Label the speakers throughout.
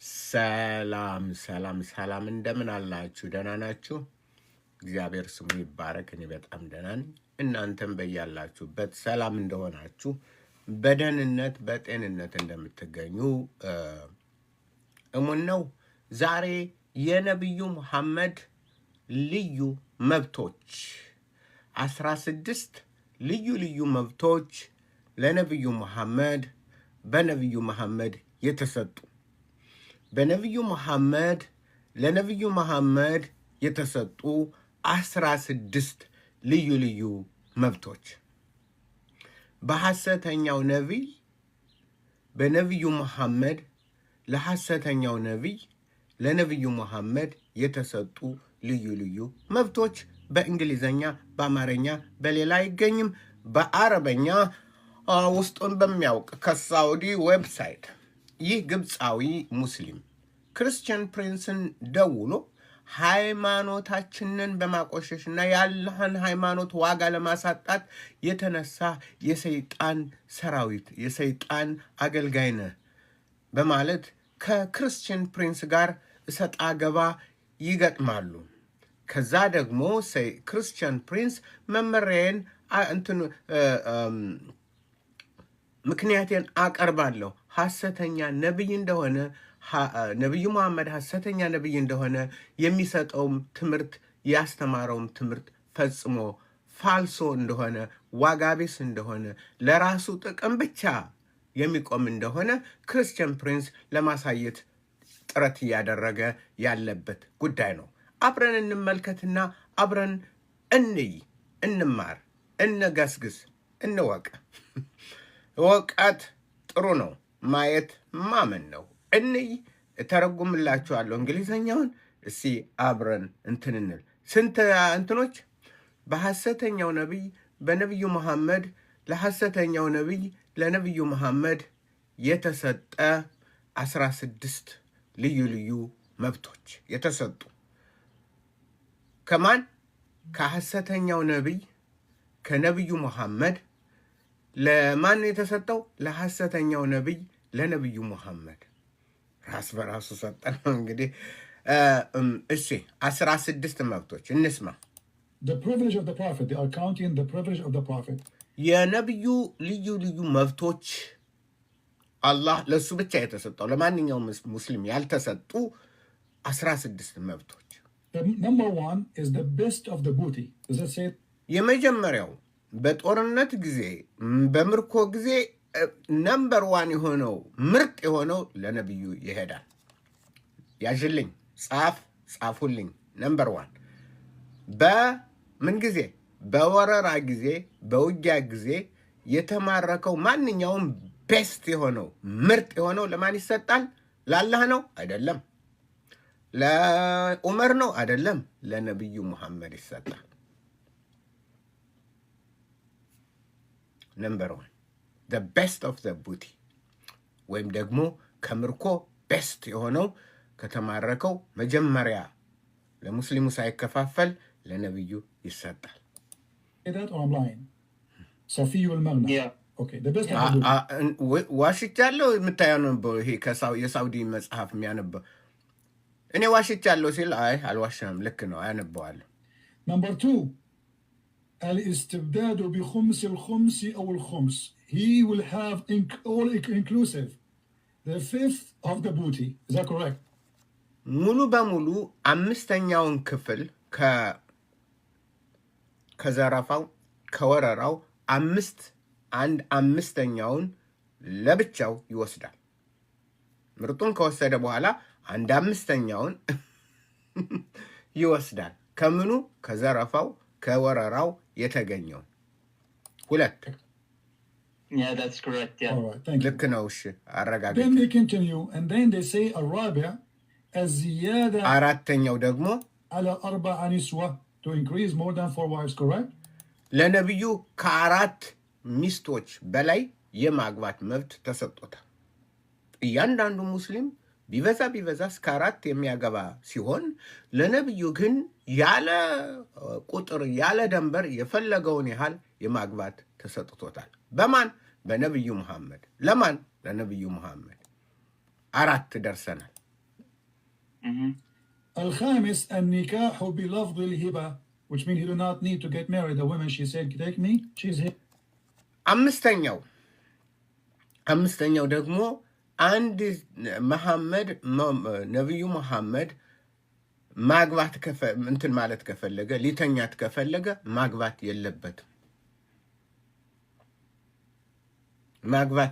Speaker 1: ሰላም ሰላም ሰላም እንደምን አላችሁ? ደህና ናችሁ? እግዚአብሔር ስሙ ይባረክ። እኔ በጣም ደህና ነኝ። እናንተም በያላችሁበት ሰላም እንደሆናችሁ በደህንነት በጤንነት እንደምትገኙ እሙን ነው። ዛሬ የነቢዩ መሐመድ ልዩ መብቶች 16 ልዩ ልዩ መብቶች ለነቢዩ መሐመድ በነቢዩ መሐመድ የተሰጡ በነቢዩ መሐመድ ለነቢዩ መሐመድ የተሰጡ 16 ልዩ ልዩ መብቶች በሐሰተኛው ነቢይ በነቢዩ መሐመድ ለሐሰተኛው ነቢይ ለነቢዩ መሐመድ የተሰጡ ልዩ ልዩ መብቶች በእንግሊዘኛ በአማርኛ በሌላ አይገኝም። በአረበኛ ውስጡን በሚያውቅ ከሳውዲ ዌብሳይት ይህ ግብፃዊ ሙስሊም ክርስቲያን ፕሪንስን ደውሎ ሃይማኖታችንን በማቆሸሽና ያለህን ሃይማኖት ዋጋ ለማሳጣት የተነሳ የሰይጣን ሰራዊት የሰይጣን አገልጋይ ነህ በማለት ከክርስቲያን ፕሪንስ ጋር እሰጣ ገባ ይገጥማሉ። ከዛ ደግሞ ክርስቲያን ፕሪንስ መመሪያን ምክንያቴን አቀርባለሁ ሐሰተኛ ነቢይ እንደሆነ ነቢዩ መሐመድ ሐሰተኛ ነቢይ እንደሆነ የሚሰጠውም ትምህርት ያስተማረውም ትምህርት ፈጽሞ ፋልሶ እንደሆነ ዋጋቢስ እንደሆነ ለራሱ ጥቅም ብቻ የሚቆም እንደሆነ ክርስቲያን ፕሪንስ ለማሳየት ጥረት እያደረገ ያለበት ጉዳይ ነው። አብረን እንመልከትና አብረን እንይ፣ እንማር፣ እንገስግስ፣ እንወቅ። እውቀት ጥሩ ነው፣ ማየት ማመን ነው። እንይ፣ እተረጉምላችኋለሁ እንግሊዘኛውን። እስቲ አብረን እንትንንል ስንት እንትኖች በሐሰተኛው ነቢይ በነቢዩ መሐመድ ለሐሰተኛው ነቢይ ለነቢዩ መሐመድ የተሰጠ 16 ልዩ ልዩ መብቶች የተሰጡ ከማን? ከሐሰተኛው ነቢይ ከነቢዩ መሐመድ ለማን የተሰጠው? ለሐሰተኛው ነቢይ ለነቢዩ መሐመድ ራስ በራሱ ሰጠን። እንግዲህ እሺ 16 መብቶች እንስማ። የነቢዩ ልዩ ልዩ መብቶች አላህ ለሱ ብቻ የተሰጠው ለማንኛውም ሙስሊም ያልተሰጡ 16 መብቶች። የመጀመሪያው በጦርነት ጊዜ በምርኮ ጊዜ ነምበር 1 የሆነው ምርጥ የሆነው ለነቢዩ ይሄዳል። ያዥልኝ፣ ጻፉልኝ። ነምበር 1 በምን ጊዜ? በወረራ ጊዜ በውጊያ ጊዜ የተማረከው ማንኛውም ቤስት የሆነው ምርጥ የሆነው ለማን ይሰጣል? ለአላህ ነው? አይደለም። ለዑመር ነው? አይደለም። ለነቢዩ መሐመድ ይሰጣል። ነምበር 1 the best of the booty ወይም ደግሞ ከምርኮ ቤስት የሆነው ከተማረከው መጀመሪያ ለሙስሊሙ ሳይከፋፈል ለነቢዩ ይሰጣል። ዋሽቻለሁ የምታየው ይሄ የሳውዲ መጽሐፍ የሚያነበው እኔ ዋሽቻለሁ ሲል አይ አልዋሻም፣ ልክ ነው፣ አያነበዋለሁ።
Speaker 2: ነምበር 2 الاستبداد بخمس الخمس أو الخمس. He will have all inclusive. The fifth of the booty. Is that correct?
Speaker 1: ሙሉ በሙሉ አምስተኛውን ክፍል ከዘረፋው ከወረራው አምስተኛውን ለብቻው ይወስዳል። ምርጡን ከወሰደ በኋላ 1/5ኛውን ይወስዳል። ከምኑ? ከዘረፋው ከወረራው የተገኘው 2
Speaker 3: Yeah, that's correct. Yeah.
Speaker 2: All right, thank you.
Speaker 1: ልክ ነው። እሺ አረጋግጥ።
Speaker 2: Then they continue and then they say الرابع الزيادة
Speaker 1: አራተኛው ደግሞ
Speaker 2: على 4 نسوة to increase more than 4 wives, correct?
Speaker 1: ለነቢዩ ከ4 ሚስቶች በላይ የማግባት መብት ተሰጥቶታል። እያንዳንዱ ሙስሊም ቢበዛ እስከ 4 የሚያገባ ሲሆን ለነቢዩ ግን ያለ ቁጥር ያለ ደንበር የፈለገውን ያህል የማግባት ተሰጥቶታል። በማን? በነቢዩ መሐመድ። ለማን? ለነቢዩ መሐመድ። 4 ደርሰናል።
Speaker 2: الخامس النكاح بلفظ الهبة, which means he do not need to get married. The woman, she said, take me, she's his.
Speaker 1: አምስተኛው ደግሞ አንድ መሐመድ ነብዩ መሐመድ ማግባት እንትን ማለት ከፈለገ ሊተኛት ከፈለገ ማግባት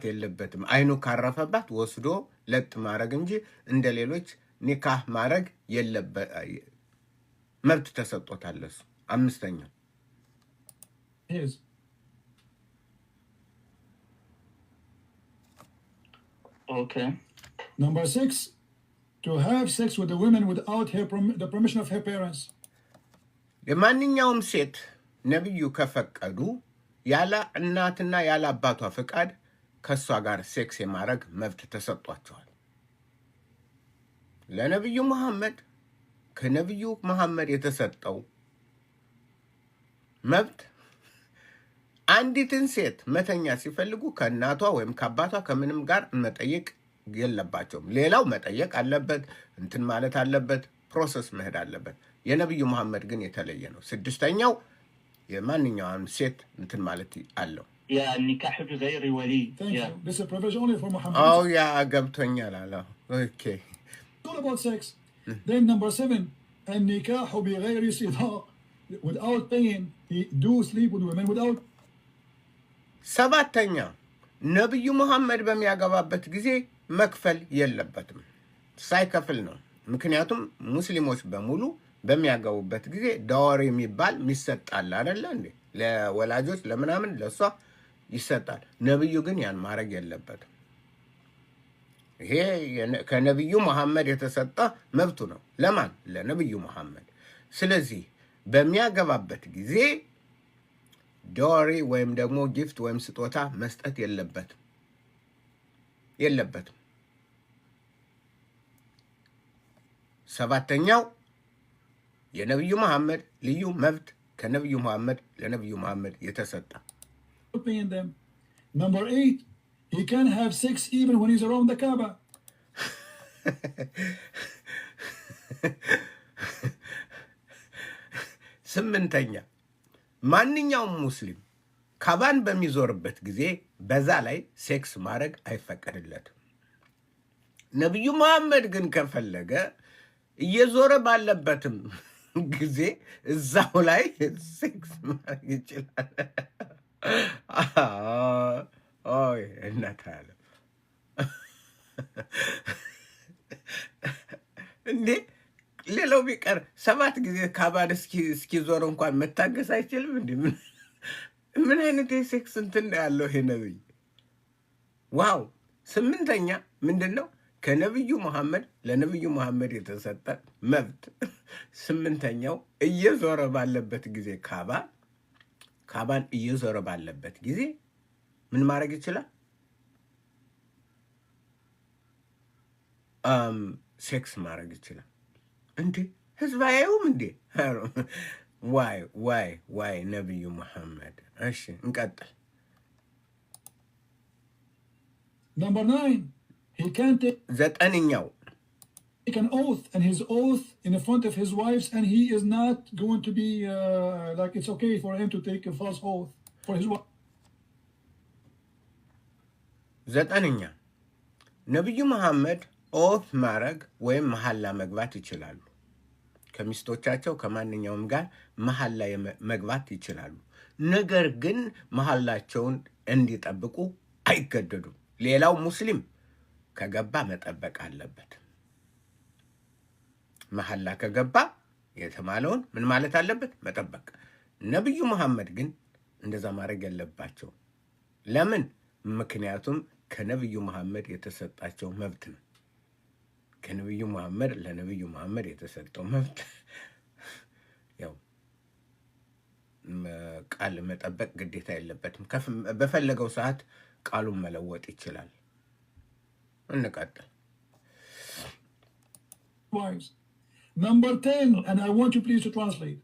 Speaker 1: የለበትም። አይኑ ካረፈባት ወስዶ ለጥ ማድረግ እንጂ እንደሌሎች ኒካህ ማድረግ መብት ተሰጥቶታል እሱ። አምስተኛው
Speaker 3: Okay.
Speaker 2: Number 6, to have sex with the women without the permission of her parents.
Speaker 1: የማንኛውም ሴት ነብዩ ከፈቀዱ ያለ እናትና ያለ አባቷ ፍቃድ ከሷ ጋር ሴክስ የማድረግ መብት ተሰጥቷቸዋል። ለነብዩ መሐመድ ከነብዩ መሐመድ የተሰጠው መብት አንዲትን ሴት መተኛ ሲፈልጉ ከእናቷ ወይም ከአባቷ ከምንም ጋር መጠየቅ የለባቸውም። ሌላው መጠየቅ አለበት፣ እንትን ማለት አለበት፣ ፕሮሰስ መሄድ አለበት። የነብዩ መሐመድ ግን የተለየ ነው። ስድስተኛው የማንኛውም ሴት እንትን ማለት አለው።
Speaker 3: Yeah, nikah بغير ولي.
Speaker 2: Thank
Speaker 3: Yeah.
Speaker 2: you. This is a provision only for Muhammad.
Speaker 1: Oh, yeah, ገብቶኛል አለ። Okay.
Speaker 2: It's all about sex. Then number 7, النكاح بغير صداق, without paying. He do sleep with women without.
Speaker 1: ሰባተኛ ነብዩ መሐመድ በሚያገባበት ጊዜ መክፈል የለበትም፣ ሳይከፍል ነው። ምክንያቱም ሙስሊሞች በሙሉ በሚያገቡበት ጊዜ ዳወር የሚባል ይሰጣል አይደለ እንዴ? ለወላጆች ለምናምን ለሷ ይሰጣል። ነብዩ ግን ያን ማድረግ የለበትም። ይሄ ከነብዩ መሐመድ የተሰጠ መብቱ ነው። ለማን? ለነብዩ መሐመድ። ስለዚህ በሚያገባበት ጊዜ ዶሪ ወይም ደግሞ ጊፍት ወይም ስጦታ መስጠት የለበትም። ሰባተኛው የነብዩ መሐመድ ልዩ መብት ከነብዩ መሐመድ ለነብዩ መሐመድ የተሰጠ።
Speaker 2: Number 8, he can have sex even when he's around the Kaaba.
Speaker 1: ስምንተኛ ማንኛውም ሙስሊም ካባን በሚዞርበት ጊዜ በዛ ላይ ሴክስ ማድረግ አይፈቀድለትም። ነብዩ መሐመድ ግን ከፈለገ እየዞረ ባለበትም ጊዜ እዛው ላይ ሴክስ ማድረግ ይችላል። ኦይ እናታለ እንዴ! ሌላው ቢቀር 7 ጊዜ ካባን እስኪዞር እንኳን መታገስ አይችልም እንዴ? ምን አይነት የሴክስ እንትን ያለው ይሄ ነብይ! ዋው! 8ኛ ምንድነው? ከነብዩ መሐመድ ለነብዩ መሐመድ የተሰጠ መብት 8ኛው እየዞረ ባለበት ጊዜ ካባን እየዞረ ባለበት ጊዜ ምን ማድረግ ይችላል? ሴክስ ማድረግ ይችላል። እንዴ ህዝብ አያዩም እንዴ? ዋይ ነብዩ መሐመድ። እሺ እንቀጥል።
Speaker 2: Number 9, he can take
Speaker 1: 9ኛው
Speaker 2: an oath, and his oath in front of his wives, and he is not going to be like it's okay for him to take a false oath for his wife.
Speaker 1: 9ኛ ነብዩ መሐመድ ኦት ማድረግ ወይም መሐላ መግባት ይችላሉ። ከሚስቶቻቸው ከማንኛውም ጋር መሐላ መግባት ይችላሉ። ነገር ግን መሐላቸውን እንዲጠብቁ አይገደዱም። ሌላው ሙስሊም ከገባ መጠበቅ አለበት። መሐላ ከገባ የተማለውን ምን ማለት አለበት? መጠበቅ። ነብዩ መሐመድ ግን እንደዛ ማድረግ የለባቸው። ለምን? ምክንያቱም ከነብዩ መሐመድ የተሰጣቸው መብት ነው። ከነብዩ መሐመድ ለነብዩ መሐመድ የተሰጠው መብት ያው ቃል መጠበቅ ግዴታ የለበትም። በፈለገው ሰዓት ቃሉን መለወጥ ይችላል። እንቀጥል።
Speaker 2: Number 10, and I want you please to translate.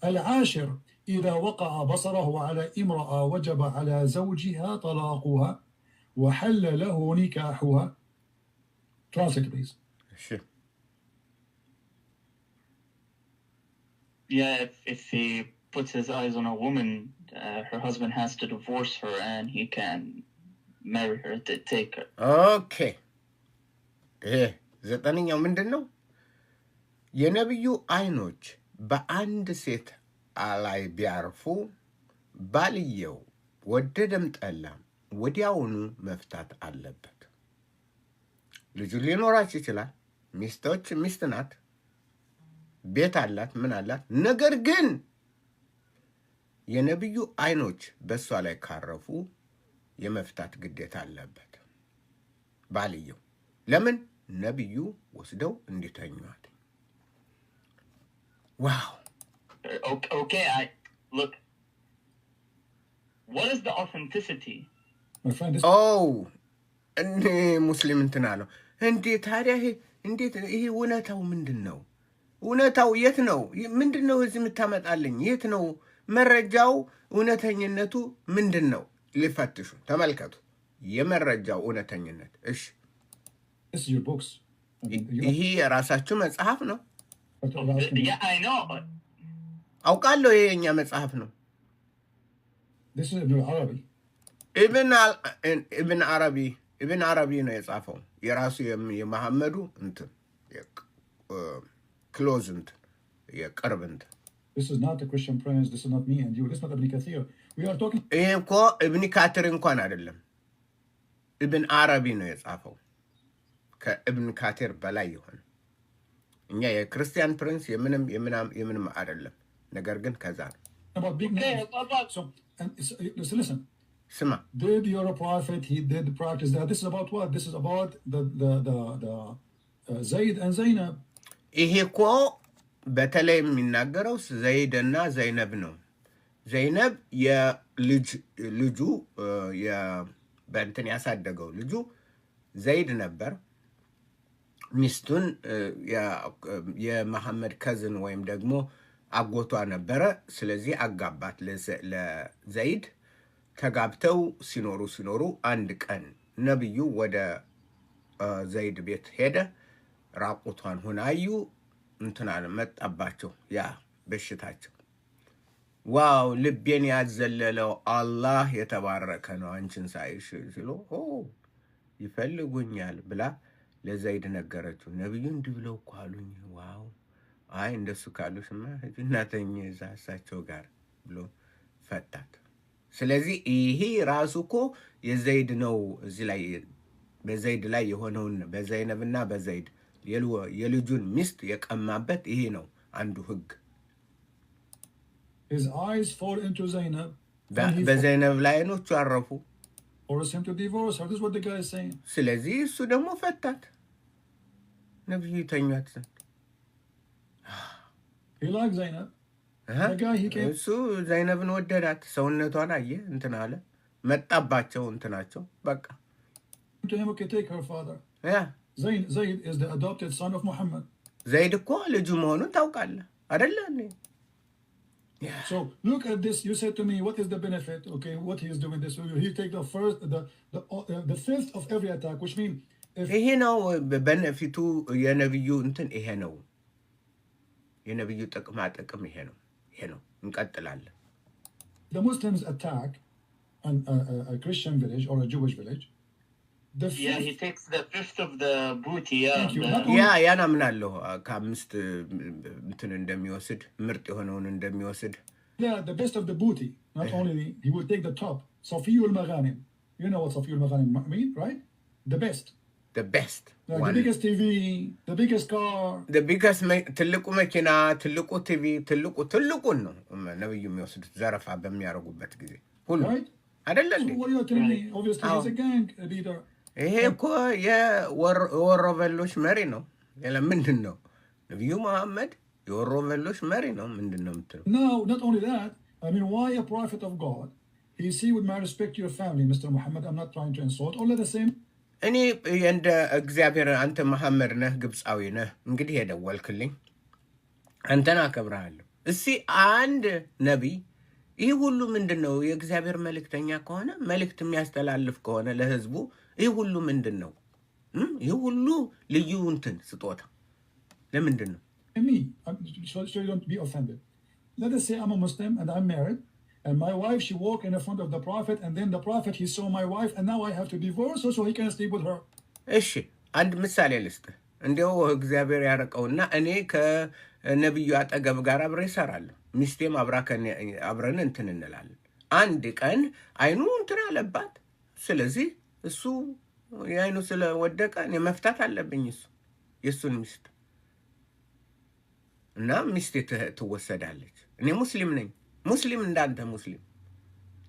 Speaker 2: العاشر إذا وقع بصره على امرأة وجب على زوجها طلاقها وحل له نكاحها. Translate please.
Speaker 1: እሺ
Speaker 3: Yeah, if he puts his eyes on a woman, her husband has to divorce her and he can marry her to take her.
Speaker 1: ኦኬ ይሄ ዘጠነኛው ምንድን ነው? የነቢዩ አይኖች በአንድ ሴት ላይ ቢያርፉ ባልየው ወደደም ጠላም ወዲያውኑ መፍታት አለበት። ልጁ ሊኖራችሁ ይችላል። ሚስት ናት፣ ቤት አላት፣ ምን አላት። ነገር ግን የነቢዩ አይኖች በእሷ ላይ ካረፉ የመፍታት ግዴታ አለበት ባልየው። ለምን? ነቢዩ ወስደው እንዲተኟት። ዋው!
Speaker 3: Okay, look. What is the authenticity?
Speaker 2: My friend, this
Speaker 1: እኔ ሙስሊም እንትን አለው እንዴ ታዲያ እንዴት ይሄ እውነታው ምንድን ነው? እውነታው የት ነው? ምንድን ነው እዚህ የምታመጣልኝ? የት ነው መረጃው? እውነተኝነቱ ምንድን ነው? ሊፈትሹ ተመልከቱ። የመረጃው እውነተኝነት። እሺ
Speaker 2: is your books.
Speaker 1: ይሄ የራሳችሁ መጽሐፍ ነው።
Speaker 3: Yeah, I know.
Speaker 1: አውቃለሁ ይሄ የኛ መጽሐፍ ነው።
Speaker 2: This is Ibn Arabi.
Speaker 1: ኢብን አረቢ ነው የጻፈው። የራሱ የመሐመዱ እንትን ክሎዝ እንትን የቅርብ እንትን።
Speaker 2: This is not a Christian prince. This is not me and you. This is not Ibn Kathir. We are talking.
Speaker 1: ይሄ እኮ ኢብን ካትር እንኳን አይደለም፣ ኢብን አረቢ ነው የጻፈው። ከኢብን ካትር በላይ የሆነ እኛ የክርስቲያን ፕሪንስ የምንም አይደለም። ነገር ግን ከዛ ነው።
Speaker 2: About big names. So, listen.
Speaker 1: ስማ
Speaker 2: Did your prophet? He did practice that. This is about what? This is about the Zayd and Zainab.
Speaker 1: ይሄ እኮ በተለይ የሚናገረው ዘይድና ዘይነብ ነው። ዘይነብ ልጁ በእንትን ያሳደገው ልጁ ዘይድ ነበር። ሚስቱን የመሐመድ ከዝን ወይም ደግሞ አጎቷ ነበረ። ስለዚህ አጋባት ለዘይድ። ተጋብተው ሲኖሩ አንድ ቀን ነብዩ ወደ ዘይድ ቤት ሄደ። ራቁቷን ሆና አዩ። እንትና መጣባቸው ያ በሽታቸው። ዋው ልቤን ያዘለለው አላህ የተባረከ ነው አንቺን ሳይሽ ሲሉ ይፈልጉኛል ብላ ለዘይድ ነገረችው። ነብዩ እንዲህ ብለው እኮ አሉኝ። ዋው አይ እንደሱ ካሉሽማ እናተኝ እዛ እሳቸው ጋር ብሎ ፈታት። ስለዚህ ይሄ ራሱ እኮ የዘይድ ነው። እዚህ ላይ በዘይድ ላይ የሆነውን በዘይነብና በዘይድ የልጁን ሚስት የቀማበት ይሄ ነው አንዱ ህግ።
Speaker 2: His eyes fall into Zainab.
Speaker 1: በዘይነብ ላይ አይኖቹ አረፉ።
Speaker 2: Force him to divorce her. This is what the guy is saying.
Speaker 1: ስለዚህ እሱ ደግሞ ፈታት። ነብዩ ተኛት ዘንድ
Speaker 2: He liked Zainab. The guy he came.
Speaker 1: እሱ ዘይነብን ወደዳት። ሰውነቷን አየ። እንትን አለ መጣባቸው እንትናቸው በቃ
Speaker 2: To him, okay, take her father.
Speaker 1: ያ
Speaker 2: Zayd is the adopted son of Muhammad.
Speaker 1: ዘይድ እኮ ልጁ መሆኑን ታውቃለህ አይደለ?
Speaker 2: So look at this. You said to me, what is the benefit? Okay, what he is doing this. He take the fifth of every attack, which means
Speaker 1: ይሄ ነው በነፊቱ የነብዩ እንትን ይሄ ነው የነብዩ ጥቅማ ጥቅም ይሄ ነው እንቀጥላለን።
Speaker 2: The Muslims attack a Christian village or a Jewish village.
Speaker 3: Yeah, he takes the fifth of the booty. Yeah.
Speaker 2: Thank you.
Speaker 1: ያን አምናለሁ። ከአምስት እንትን እንደሚወስድ ምርጥ የሆነውን እንደሚወስድ
Speaker 2: Yeah, the best of the booty. Not only he will take the top. Safiyul Maghanim. You know what Safiyul Maghanim mean, right? The best.
Speaker 1: the best
Speaker 2: Like the biggest TV, the biggest car.
Speaker 1: the biggest ትልቁ መኪና፣ ትልቁ ቲቪ፣ ትልቁን ነው ነብዩ የሚወስዱት ዘረፋ በሚያረጉበት ጊዜ ሁሉ አይደለ እንዴ?
Speaker 2: So what are you telling me? Obviously he's a gang leader.
Speaker 1: ይሄ እኮ የወሮበሎች መሪ ነው። ሌላ ምንድን ነው? ነብዩ መሐመድ የወሮበሎች መሪ ነው። ምንድን ነው የምትለው?
Speaker 2: No, not only that. I mean, why a prophet of God? He see with my respect to your family, Mr. Muhammad. I'm not trying to insult. All the same.
Speaker 1: እኔ እንደ እግዚአብሔር አንተ መሐመድ ነህ፣ ግብፃዊ ነህ። እንግዲህ የደወልክልኝ አንተን አከብርሃለሁ። እስኪ አንድ ነቢይ ይህ ሁሉ ምንድን ነው? የእግዚአብሔር መልእክተኛ ከሆነ መልእክት የሚያስተላልፍ ከሆነ ለህዝቡ ይህ ሁሉ ምንድን ነው? ይህ ሁሉ ልዩ እንትን ስጦታ ለምንድን ነው?
Speaker 2: me, so you don't be offended. Let us say I'm a Muslim and I'm married, and my wife, she walked in the front of the Prophet, and then the Prophet, he saw my wife, and now I have to divorce her so he can sleep with her.
Speaker 1: እሺ አንድ ምሳሌ ልስጥህ። እንዲያው እግዚአብሔር ያረቀውና እኔ ከነቢዩ አጠገብ ጋር አብሬ እሰራለሁ። ሚስቴም አብረን እንትን እንላለን። አንድ ቀን አይኑ እንትን አለባት። ስለዚህ እሱ የአይኑ ስለወደቀ እኔ መፍታት አለብኝ የእሱን ሚስት እና ሚስቴ ትወሰዳለች። እኔ ሙስሊም ነኝ፣ ሙስሊም እንዳንተ ሙስሊም።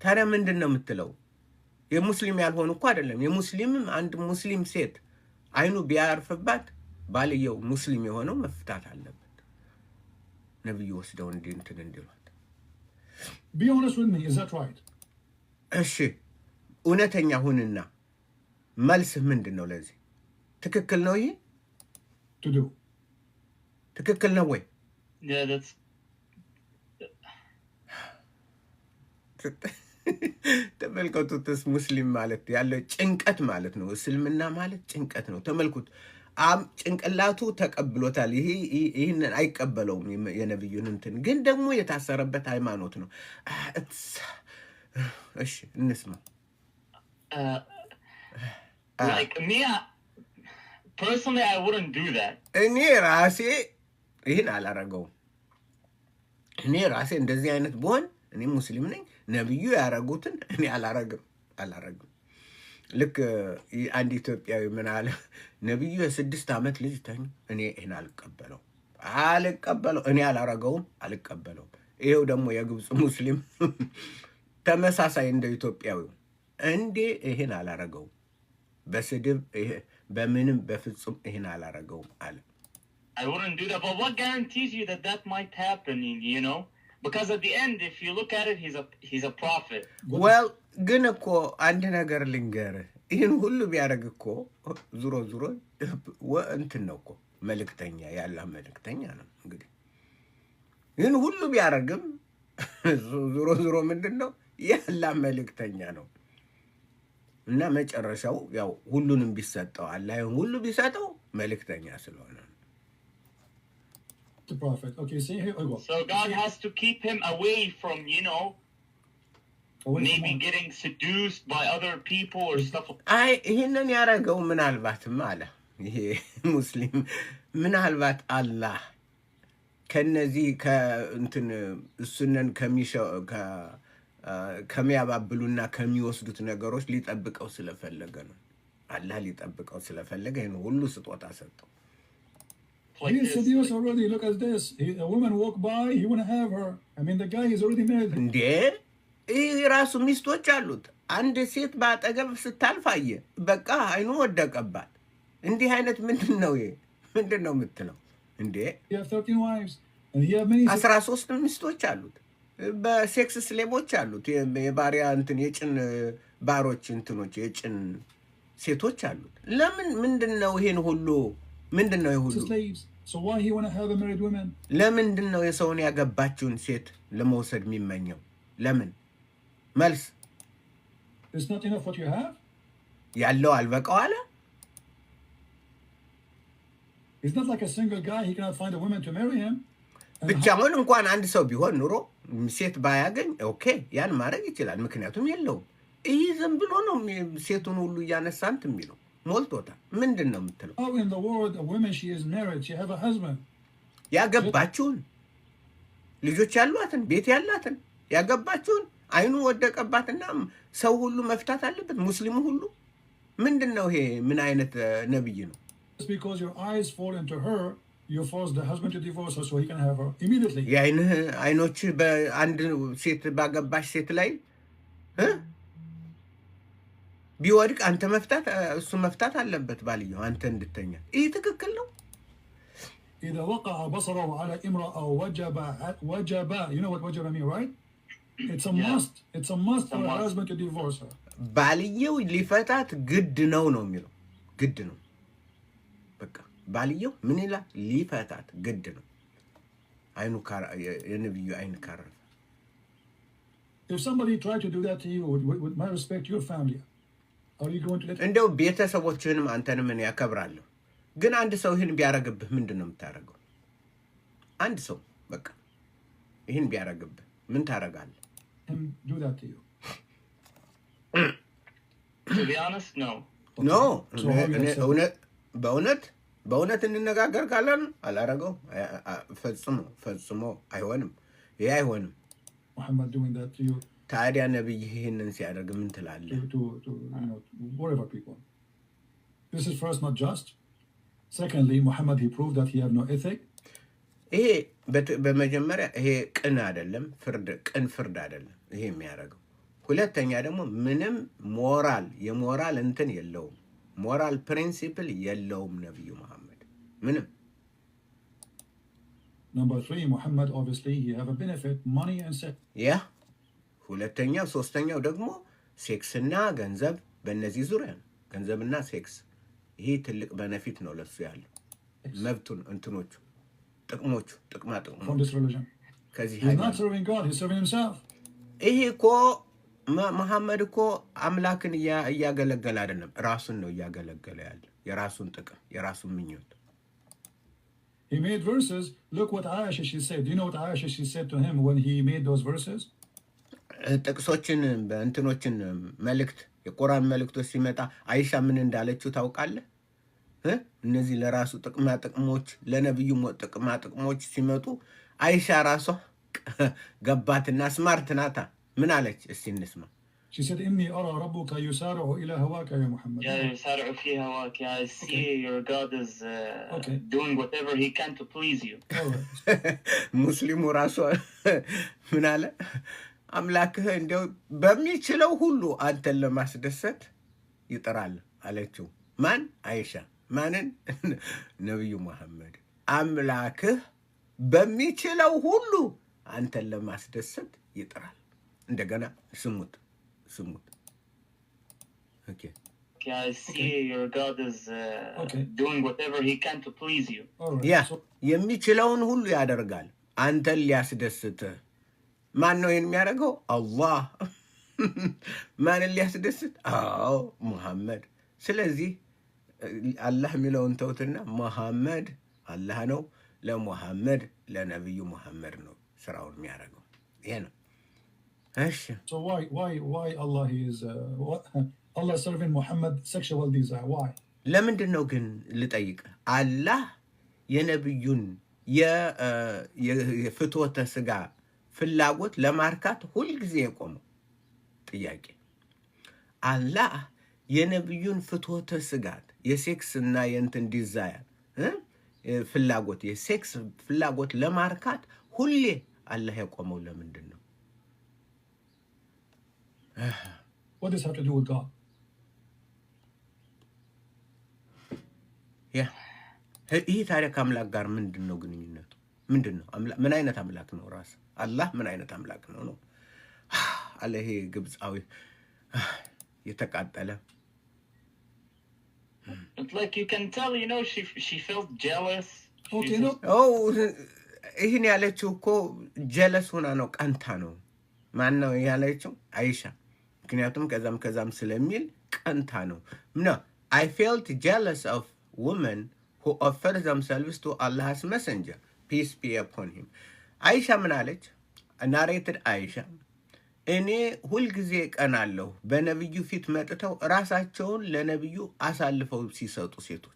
Speaker 1: ታዲያ ምንድን ነው የምትለው? የሙስሊም ያልሆኑ እኮ አይደለም። የሙስሊምም አንድ ሙስሊም ሴት አይኑ ቢያርፍባት ባልየው ሙስሊም የሆነው መፍታት አለበት። ነብዩ ወስደው እንትን እንዲሏት።
Speaker 2: Be honest with me, is that right?
Speaker 1: እሺ እውነተኛ ሁንና መልስህ ምንድን ነው? ለዚህ ትክክል ነው? ይሄ
Speaker 2: To do.
Speaker 1: ትክክል ነው ወይ?
Speaker 3: Yeah, that's...
Speaker 1: ተመልከቱትስ ሙስሊም ማለት ያለው ጭንቀት ማለት ነው። እስልምና ማለት ጭንቀት ነው። ተመልኩት። ጭንቅላቱ ተቀብሎታል። ይህንን አይቀበለውም የነብዩን እንትን፣ ግን ደግሞ የታሰረበት ሃይማኖት ነው። እሺ እንስማ።
Speaker 3: Like me, personally, I wouldn't do that.
Speaker 1: እኔ ራሴ ይህን አላረገውም። እኔ ራሴ እንደዚህ አይነት ብሆን እኔ ሙስሊም ነኝ። ነብዩ ያረጉትን እኔ አላረግም። ልክ አንድ ኢትዮጵያዊ ምን አለ? ነብዩ የ6 ዓመት ልጅ ተኙ። እኔ ይህን አልቀበለው። እኔ አልቀበለውም። ይሄው ደግሞ የግብፅ ሙስሊም ተመሳሳይ እንደ ኢትዮጵያዊው እንዴ ይህን አላረገውም። በስድብ በምንም በፍጹም ይህን አላረገውም አለ።
Speaker 3: I wouldn't do that, but what guarantees you that might happen, you know? Because at the end, if you look at it, he's a prophet.
Speaker 1: Well, ግን እኮ አንድ ነገር ልንገርህ፣ ይህን ሁሉ ቢያደርግ እኮ ዙሮ እንትን ነው እኮ መልእክተኛ፣ ያላህ መልእክተኛ ነው። እንግዲህ ይህን ሁሉ ቢያደርግም ዙሮ ምንድን ነው? ያላህ መልእክተኛ ነው። እና መጨረሻው ያው ሁሉንም ቢሰጠው አላህ ሁሉ ቢሰጠው መልእክተኛ ስለሆነ
Speaker 2: the prophet. Okay, see here we go.
Speaker 3: So God has to keep him away from, you know, maybe getting seduced by other people or stuff.
Speaker 1: አይ ይሄንን ያረገው ምናልባትም አለ ይሄ ሙስሊም ምናልባት አላህ ከነዚህ ከእንትን እሱነን ከሚያባብሉና ከሚወስዱት ነገሮች ሊጠብቀው ስለፈለገ ነው። አላህ ሊጠብቀው ስለፈለገ ይሄን ሁሉ ስጦታ ሰጠው።
Speaker 2: He is seduced already. Look at this. A woman walk by, he want to have her. I mean, the guy is already married.
Speaker 1: እንዴ ይህ ራሱ ሚስቶች አሉት። አንድ ሴት በአጠገብ ስታልፍ አየ፣ በቃ አይኑ ወደቀባት። እንዲህ አይነት ምንድን ነው የምትለው? እንዴ
Speaker 2: He has 13 wives. And he have many...
Speaker 1: 13 ሚስቶች አሉት። በሴክስ ስሌቦች አሉት። የባሪያ እንትን የጭን ባሮች እንትኖች የጭን ሴቶች አሉት። ለምን ምንድን ነው ይሄን ሁሉ ምንድን ነው ይሁሉ?
Speaker 2: So why he want to have a married woman?
Speaker 1: ለምንድን ነው የሰውን ያገባችውን ሴት ለመውሰድ የሚመኘው? ለምን? መልስ
Speaker 2: It's not enough what you have?
Speaker 1: ያለው አልበቃው አለ።
Speaker 2: He's not like a single guy, he cannot find a woman to marry him.
Speaker 1: ብቻውን እንኳን አንድ ሰው ቢሆን ኑሮ ሴት ባያገኝ ኦኬ ያን ማድረግ ይችላል። ምክንያቱም የለውም። ይህ ዝም ብሎ ነው ሴቱን ሁሉ እያነሳንት የሚለው ሞልቶታል። ምንድን ነው የምትለው?
Speaker 2: How in the world a woman, she is married, she have a husband.
Speaker 1: ያገባችውን ልጆች ያሏትን ቤት ያላትን ያገባችውን አይኑ ወደቀባትና ሰው ሁሉ መፍታት አለበት። ሙስሊሙ ሁሉ ምንድን ነው ይሄ? ምን አይነት ነብይ ነው?
Speaker 2: Just because your eyes fall into her, you force the husband to divorce her so he can have her immediately.
Speaker 1: አይኖች በአንድ ሴት ባገባሽ ሴት ላይ ቢወድቅ አንተ እሱ መፍታት አለበት ባልየው አንተ እንድተኛ። ይህ ትክክል ነው?
Speaker 2: إذا وقع بصره على امرأة وجب, you know what وجب mean, right? It's a must. It's a must for a husband to divorce her.
Speaker 1: ባልየው ሊፈታት ግድ ነው የሚለው። ግድ ነው በቃ ባልየው ምን ይላል? ሊፈታት ግድ ነው። የነብዩ አይን ካረፈ።
Speaker 2: If somebody tried to do that to you, with my respect to your family, Are you going to let
Speaker 1: እንደው ቤተሰቦችህንም አንተንም እኔ ያከብራለሁ። ግን አንድ ሰው ይህን ቢያረግብህ ምንድን ነው የምታደርገው? አንድ ሰው በቃ ይህን ቢያረግብህ ምን ታደርጋለህ?
Speaker 2: him do that to you?
Speaker 3: To be honest, no.
Speaker 1: ኖ
Speaker 2: So how you accept?
Speaker 1: በእውነት እንነጋገር ካለን አላረገው ፈጽሞ አይሆንም። ይህ አይሆንም።
Speaker 2: Muhammad doing that to you,
Speaker 1: ታዲያ ነብይ ይህንን ሲያደርግ ምን ትላለህ?
Speaker 2: to whatever people. This is first not just. Secondly, Muhammad, he proved that he have no ethic.
Speaker 1: ይሄ በመጀመሪያ ይሄ ቅን አይደለም፣ ቅን ፍርድ አይደለም ይሄ የሚያደርገው። ሁለተኛ ደግሞ ምንም የሞራል እንትን የለውም፣ ሞራል ፕሪንሲፕል የለውም ነብዩ መሐመድ ምንም።
Speaker 2: Number 3, Muhammad, obviously, he have a benefit, money and sex.
Speaker 1: ያ ሁለተኛው። ሶስተኛው ደግሞ ሴክስና ገንዘብ፣ በእነዚህ ዙሪያ ነው። ገንዘብና ሴክስ ይሄ ትልቅ በነፊት ነው ለሱ ያለው። መብቱን እንትኖቹ ጥቅማ
Speaker 2: From this religion.
Speaker 1: ከዚህ
Speaker 2: He's not serving God, he's serving himself.
Speaker 1: ይሄ እኮ መሐመድ እኮ አምላክን እያገለገለ አይደለም፣ ራሱን ነው እያገለገለ ያለ፣ የራሱን ጥቅም የራሱን ምኞት።
Speaker 2: He made verses. Look what Aisha she said. Do you know what Aisha she said to him when he made those verses?
Speaker 1: ጥቅሶችን በእንትኖችን መልእክት የቁርአን መልእክቶች ሲመጣ አይሻ ምን እንዳለችው ታውቃለህ? እነዚህ ለራሱ ጥቅሞች ለነብዩ ጥቅሞች ሲመጡ አይሻ ራሷ ገባትና ስማርት ናታ። ምን አለች? እስቲ እንስማ።
Speaker 2: She said, إني أرى ربك يسارع إلى هواك يا محمد.
Speaker 3: Yeah, يسارع في هواك. I see your God is doing whatever he can to please you.
Speaker 1: ሙስሊሙ ራሷ ምን አለ? አምላክህ እንደው በሚችለው ሁሉ አንተን ለማስደሰት ይጥራል አለችው። ማን? አይሻ። ማንን? ነብዩ መሐመድ። አምላክህ በሚችለው ሁሉ አንተን ለማስደሰት ይጥራል። እንደገና ስሙት። ኦኬ
Speaker 3: I see your God is doing whatever he can to please you.
Speaker 1: ያ የሚችለውን ሁሉ ያደርጋል አንተን ሊያስደስትህ። ማን ነው ይህን የሚያደርገው? አላህ። ማንን ሊያስደስት? አዎ ሙሐመድ። ስለዚህ አላህ የሚለውን ተውትና መሐመድ አላህ ነው። ለሙሐመድ ለነብዩ ሙሐመድ ነው ስራውን የሚያደርገው። ይሄ ነው። እሺ
Speaker 2: So why Allah is Allah serving Muhammad sexual desire? Why?
Speaker 1: ለምንድን ነው ግን ልጠይቅ? አላህ የነብዩን የፍትወተ ስጋ ፍላጎት ለማርካት ሁልጊዜ የቆመው ጥያቄ። አላህ የነብዩን ፍትወተ ስጋት የሴክስ እና የእንትን ዲዛይር ፍላጎት የሴክስ ፍላጎት ለማርካት ሁሌ አላህ የቆመው ለምንድን ነው?
Speaker 2: What does it have to do with God?
Speaker 1: ያ ይህ ታዲያ ከአምላክ ጋር ምንድን ነው ግንኙነቱ? ምንድን ነው? ምን አይነት አምላክ ነው? ራስ አላህ ምን አይነት አምላክ ነው ነው አለ። ይሄ ግብፃዊ የተቃጠለ
Speaker 3: It's like you can tell, she felt jealous.
Speaker 2: Okay, no.
Speaker 1: ይህን ያለችው እኮ ጀለስ ሆና ነው፣ ቀንታ ነው። ማን ነው ያለችው? አይሻ። ምክንያቱም ከዛም ስለሚል ቀንታ ነው። I felt jealous of women who offer themselves to Allah's messenger, peace be upon him. አይሻ ምን አለች? ናሬትድ አይሻ፣ እኔ ሁልጊዜ ቀናለሁ በነብዩ ፊት መጥተው ራሳቸውን ለነብዩ አሳልፈው ሲሰጡ ሴቶች።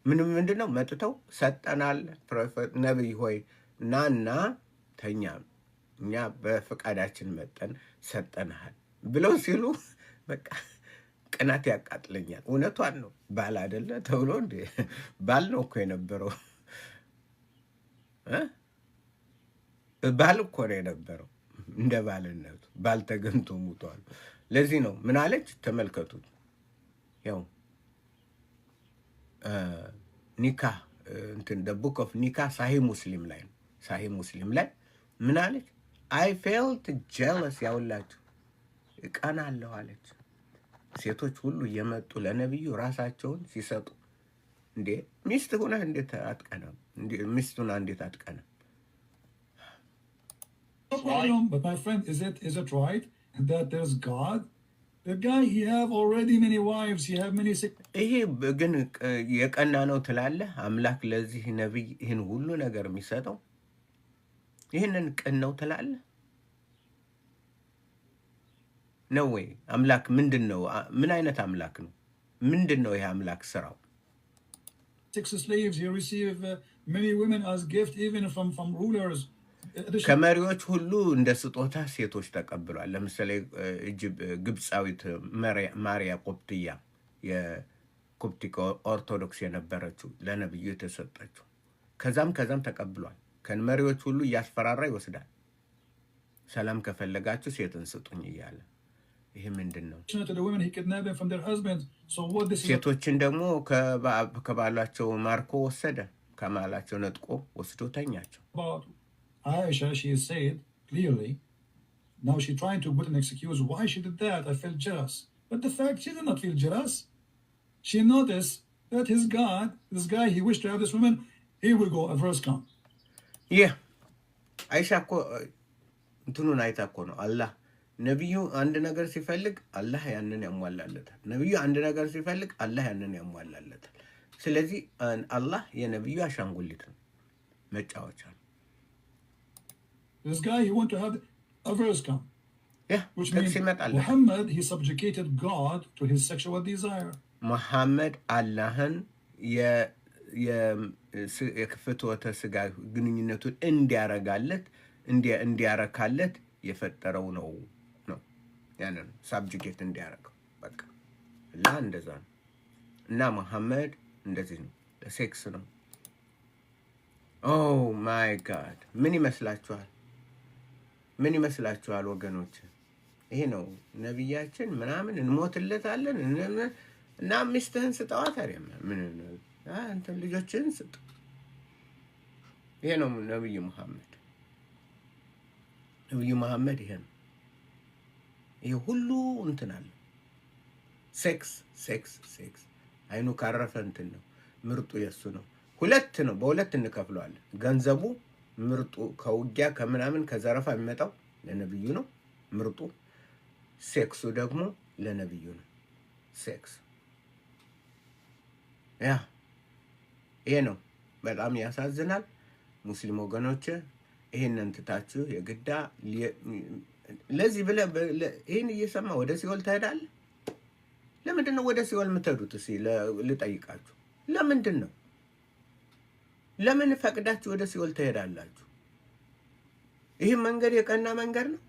Speaker 1: ምንድነው መጥተው ሰጠናል፣ ፕሮፌት ነብይ ሆይ ናና ተኛ፣ እኛ በፈቃዳችን መጠን ሰጠናል ብለው ሲሉ በቃ ቅናት ያቃጥለኛል። እውነቷን ነው። ባል አይደለ ተብሎ እንደ ባል ነው እኮ የነበረው። ባል እኮ ነው የነበረው እንደ ባልነቱ። ባል ተገንቶ ሙቷል። ለዚህ ነው ምን አለች? ተመልከቱት። ያው ኒካ እንትን the book of ኒካ ሳሂህ ሙስሊም ላይ ነው። ሳሂህ ሙስሊም ላይ ምን አለች? I felt jealous ያውላችሁ ቀናለሁ አለች። ሴቶች ሁሉ እየመጡ ለነብዩ ራሳቸውን ሲሰጡ፣ እንዴ ሚስት ሆነህ እንዴት አትቀናም? እንዴ ሚስት ሆነህ እንዴት አትቀናም?
Speaker 2: No problem, but my friend, is it right that there's God The guy, he have already many wives, he have many sick.
Speaker 1: ይሄ ግን የቀና ነው ትላለህ? አምላክ ለዚህ ነቢይ ይህን ሁሉ ነገር የሚሰጠው ይህንን ቅን ነው ትላለህ? ነው ወይ? አምላክ ምንድን ነው? ምን አይነት አምላክ ነው? ምንድን ነው ይሄ አምላክ ስራው?
Speaker 2: 6 slaves, he received many women as gift, even from rulers.
Speaker 1: ከመሪዎች ሁሉ እንደ ስጦታ ሴቶች ተቀብሏል። ለምሳሌ ግብፃዊት ማሪያ ቆፕትያ የኮፕቲክ ኦርቶዶክስ የነበረችው ለነብዩ የተሰጠችው ከዛም ተቀብሏል። ከመሪዎች ሁሉ እያስፈራራ ይወስዳል። ሰላም ከፈለጋችሁ ሴትን ስጡኝ እያለ ይሄ ምንድን ነው? ሴቶችን ደግሞ ከባላቸው ማርኮ ወሰደ። ከማላቸው ነጥቆ ወስዶ ተኛቸው።
Speaker 2: Aisha, she said clearly, now she's trying to put an excuse why she did that. I felt jealous. But the fact, she did not feel jealous. She noticed that his God, this guy, he wished to have this woman, here we go, a verse come.
Speaker 1: Yeah. Aisha ko እንትኑን አይታ እኮ ነው አላህ ነብዩ አንድ ነገር ሲፈልግ አላህ ያንን ያሟላለታል። ነብዩ አንድ ነገር ሲፈልግ አላህ ያንን ያሟላለታል። ስለዚህ አላህ የነብዩ አሻንጉሊት ነው፣ መጫወቻ ነው።
Speaker 2: This guy, he want to have a verse come.
Speaker 1: Yeah,
Speaker 2: which means Muhammad, he subjugated God to his sexual desire.
Speaker 1: Muhammad Allahን የፍትወተ ስጋ ግንኙነቱን እንዲያረካለት የፈጠረው ነው ያንን ሳብጁጌት እንዲያረከው በቃ አላህ እንደዛ ነው። እና መሐመድ እንደዚህ ነው፣ ለሴክስ ነው። ኦ ማይ ጋድ! ምን ይመስላችኋል ወገኖች? ይሄ ነው ነብያችን ምናምን እንሞትለታለን እና ሚስትህን ስጠዋት አይደለም ምን አንተ ልጆችን ስጥ። ይሄ ነው ነብዩ መሐመድ ይሄ ነው። ይሄ ሁሉ እንትን አለ። ሴክስ አይኑ ካረፈ እንትን ነው። ምርጡ የሱ ነው። ሁለት ነው፣ በሁለት እንከፍለዋለን። ገንዘቡ ምርጡ ከውጊያ ከምናምን ከዘረፋ የሚመጣው ለነብዩ ነው ምርጡ። ሴክሱ ደግሞ ለነብዩ ነው። ሴክስ ይሄ ነው። በጣም ያሳዝናል። ሙስሊም ወገኖች ይሄንን ትታችሁ የግዳ ለዚህ ብለ ይሄን እየሰማ ወደ ሲኦል ትሄዳለህ። ለምንድን ነው ወደ ሲኦል የምትሄዱት? እስኪ ልጠይቃችሁ። ለምንድን ነው? ለምን ፈቅዳችሁ ወደ ሲኦል ትሄዳላችሁ? ይህ መንገድ የቀና መንገድ ነው?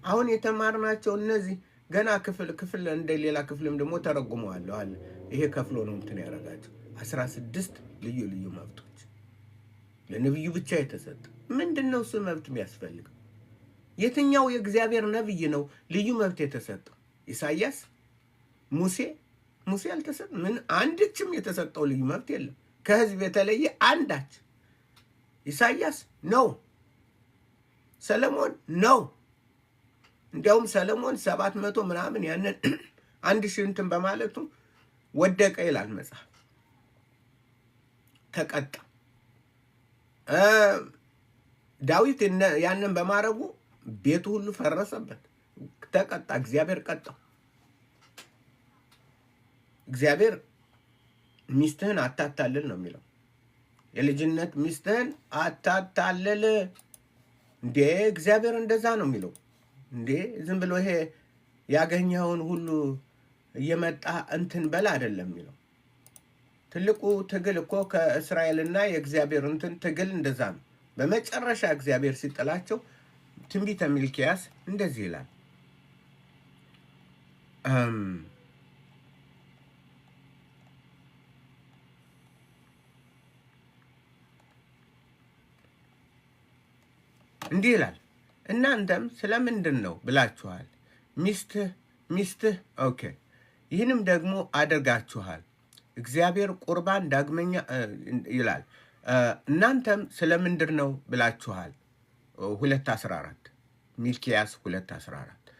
Speaker 1: አሁን የተማርናቸው እነዚህ ገና ክፍል እንደ ሌላ ክፍልም ደግሞ ተረጉመዋል አለ። ይሄ ከፍሎ ነው እንትን ያደርጋቸው 16 ልዩ መብቶች ለነብዩ ብቻ የተሰጠ። ምንድነው እሱ መብት የሚያስፈልገው? የትኛው የእግዚአብሔር ነብይ ነው ልዩ መብት የተሰጠው? ኢሳይያስ፣ ሙሴ አልተሰጠ? ምን አንድችም የተሰጠው ልዩ መብት የለም። ከህዝብ የተለየ አንዳች። ኢሳይያስ ነው፣ ሰለሞን ነው። እንዲያውም ሰለሞን 700 ምናምን ያንን 1000 እንትን በማለቱ ወደቀ ይላል መጽሐፍ። ተቀጣ። ዳዊት ያንን በማረጉ ቤቱ ሁሉ ፈረሰበት፣ ተቀጣ። እግዚአብሔር ቀጣው። እግዚአብሔር ሚስትህን አታታልል ነው የሚለው። የልጅነት ሚስትህን አታታልል እንዴ! እግዚአብሔር እንደዛ ነው የሚለው እንዴ! ዝም ብሎ ይሄ ያገኘውን ሁሉ እየመጣ እንትን በላ አይደለም የሚለው። ትልቁ ትግል እኮ ከእስራኤልና የእግዚአብሔር እንትን ትግል እንደዛ ነው። በመጨረሻ እግዚአብሔር ሲጥላቸው ትንቢተ ሚልክያስ እንደዚህ ይላል። እንዲህ ይላል፣ እናንተም ስለምንድን ነው ብላችኋል ሚስትህ ኦኬ፣ ይህንም ደግሞ አድርጋችኋል። እግዚአብሔር ቁርባን ዳግመኛ ይላል። እናንተም ስለምንድን ነው ብላችኋል። 2:14 ሚልክያስ 2:14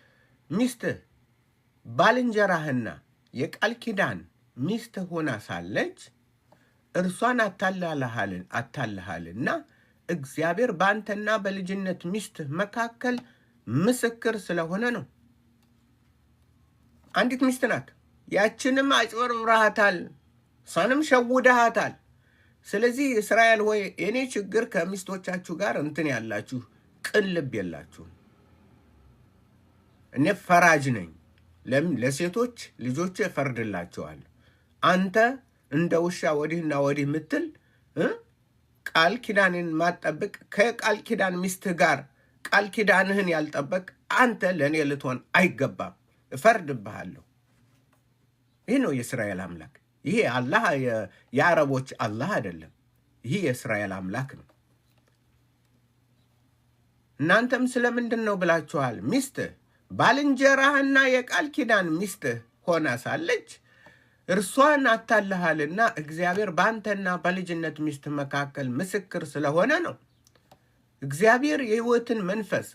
Speaker 1: ሚስትህ ባልንጀራህና የቃል ኪዳን ሚስትህ ሆና ሳለች እርሷን አታልሃልና እግዚአብሔር በአንተና በልጅነት ሚስትህ መካከል ምስክር ስለሆነ ነው። አንዲት ሚስት ናት። ያችንም አጭበርብረሃታል፣ እሷንም ሸውደሃታል። ስለዚህ እስራኤል ሆይ የኔ ችግር ከሚስቶቻችሁ ጋር እንትን ያላችሁ ቅን ልብ የላችሁም። እኔ ፈራጅ ነኝ፣ ለሴቶች ልጆች እፈርድላቸዋል። አንተ እንደ ውሻ ወዲህና ወዲህ ምትል ቃል ኪዳንን ማጠብቅ ከቃል ኪዳን ሚስትህ ጋር ቃል ኪዳንህን ያልጠበቅ አንተ ለእኔ ልትሆን አይገባም፣ እፈርድብሃለሁ። ይህ ነው የእስራኤል አምላክ። ይሄ አላህ የአረቦች አላህ አይደለም። ይህ የእስራኤል አምላክ ነው። እናንተም ስለምንድን ነው ብላችኋል። ሚስትህ ባልንጀራህና የቃል ኪዳን ሚስትህ ሆና ሳለች እርሷን አታልሃልና እግዚአብሔር በአንተና በልጅነት ሚስትህ መካከል ምስክር ስለሆነ ነው። እግዚአብሔር የሕይወትን መንፈስ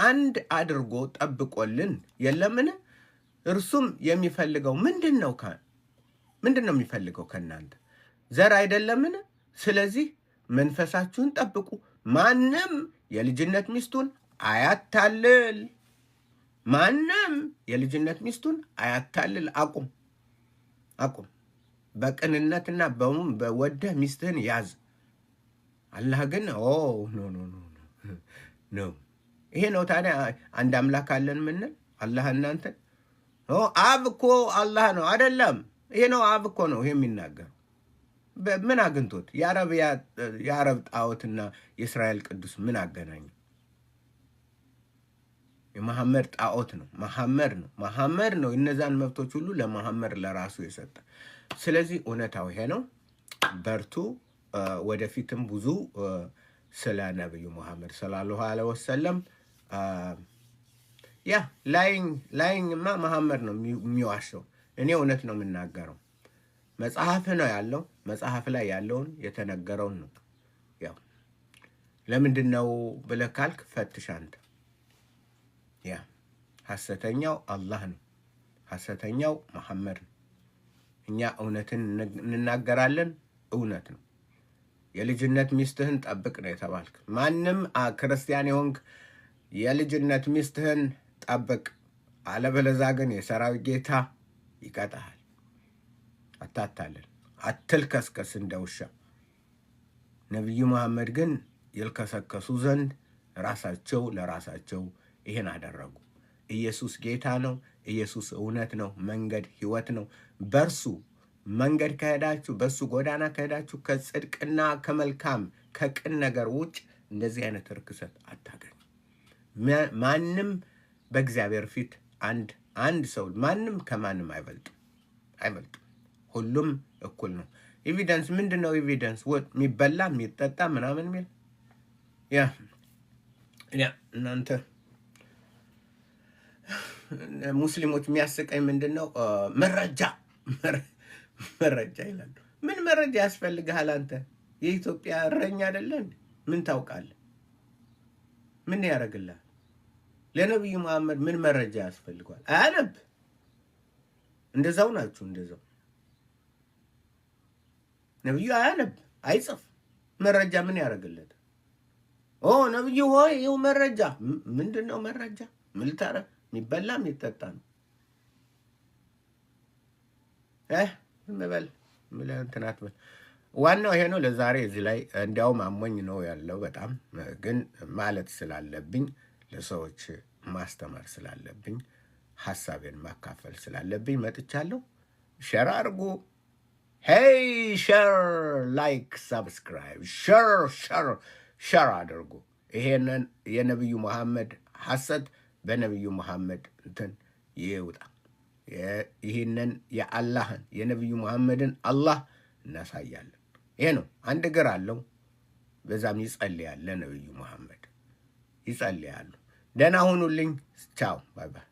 Speaker 1: አንድ አድርጎ ጠብቆልን የለምን? እርሱም የሚፈልገው ምንድን ነው? ምንድን ነው የሚፈልገው ከእናንተ? ዘር አይደለምን? ስለዚህ መንፈሳችሁን ጠብቁ። ማንም የልጅነት ሚስቱን አያታልል። ማንም የልጅነት ሚስቱን አያታልል። አቁም። በቅንነትና በወደህ ሚስትህን ያዝ። አላህ ግን ኖ። ይሄ ነው ታዲያ አንድ አምላክ አለን ምንል? አላህ እናንተን አብ እኮ አላህ ነው አይደለም። ይሄ ነው አብ እኮ ነው ይሄ የሚናገር። ምን አግኝቶት? የአረብ ጣዖትና የእስራኤል ቅዱስ ምን አገናኝ? የመሐመድ ጣዖት ነው። መሐመድ ነው እነዛን መብቶች ሁሉ ለመሐመድ ለራሱ የሰጠ። ስለዚህ እውነታው ይሄ ነው። በርቱ። ወደፊትም ብዙ ስለ ነብዩ መሐመድ ሰለላሁ ዐለይሂ ወሰለም ላይኝማ መሐመድ ነው የሚዋሸው። እኔ እውነት ነው የምናገረው። መጽሐፍ ነው ያለው። መጽሐፍ ላይ ያለውን የተነገረውን ነው። ያው ለምንድን ነው ብለህ ካልክ ፈትሽ አንተ። ሐሰተኛው አላህ ነው፣ ሐሰተኛው መሐመድ ነው። እኛ እውነትን እንናገራለን። እውነት ነው። የልጅነት ሚስትህን ጠብቅ ነው የተባልክ። ማንም ክርስቲያን የሆንክ የልጅነት ሚስትህን ጠብቅ፣ አለበለዛ ግን የሰራዊት ጌታ ይቀጣሃል። አታታለን፣ አትልከስከስ እንደ ውሻ። ነቢዩ መሐመድ ግን ይልከሰከሱ ዘንድ ራሳቸው ለራሳቸው ይሄን አደረጉ። ኢየሱስ ጌታ ነው። ኢየሱስ እውነት ነው፣ መንገድ ሕይወት ነው። በርሱ መንገድ ከሄዳችሁ፣ በሱ ጎዳና ከሄዳችሁ ከጽድቅና ከመልካም ከቅን ነገር ውጭ እንደዚህ አይነት ርክሰት አታገኙ። ማንም በእግዚአብሔር ፊት አንድ ሰው ማንም ከማንም አይበልጥም። ሁሉም እኩል ነው። ኤቪደንስ ምንድን ነው? ኤቪደንስ የሚበላ የሚጠጣ ምናምን ሚል እናንተ ሙስሊሞች የሚያስቀኝ ምንድን ነው? መረጃ ይላሉ። ምን መረጃ ያስፈልግሃል አንተ? የኢትዮጵያ እረኛ አይደለን? ምን ታውቃለህ? ምን ያደርግልሃል? ለነቢዩ መሐመድ ምን መረጃ ያስፈልገዋል? አያነብ። እንደዛው ናችሁ። እንደዛው ነቢዩ አያነብ፣ አይጽፍ። መረጃ ምን ያደርግለት? ነቢዩ ሆይ ይኸው መረጃ። ምንድን ነው መረጃ? ምን ልታረግ? የሚበላ የሚጠጣ ነው። ምበል እንትናት በል። ዋናው ይሄ ነው ለዛሬ። እዚህ ላይ እንዲያውም አሞኝ ነው ያለው በጣም ግን ማለት ስላለብኝ ለሰዎች ማስተማር ስላለብኝ ሀሳቤን ማካፈል ስላለብኝ መጥቻለሁ። ሸር አድርጉ። ሄይ ሸር፣ ላይክ፣ ሰብስክራይብ፣ ሸር አድርጉ። ይሄንን የነቢዩ መሐመድ ሐሰት በነቢዩ መሐመድ እንትን ይውጣ። ይህንን የአላህን የነቢዩ መሐመድን አላህ እናሳያለን። ይሄ ነው። አንድ እግር አለው፣ በዛም ይጸልያል። ለነቢዩ መሐመድ ይጸልያሉ። ደህና ሁኑልኝ። ቻው፣ ባይ ባይ።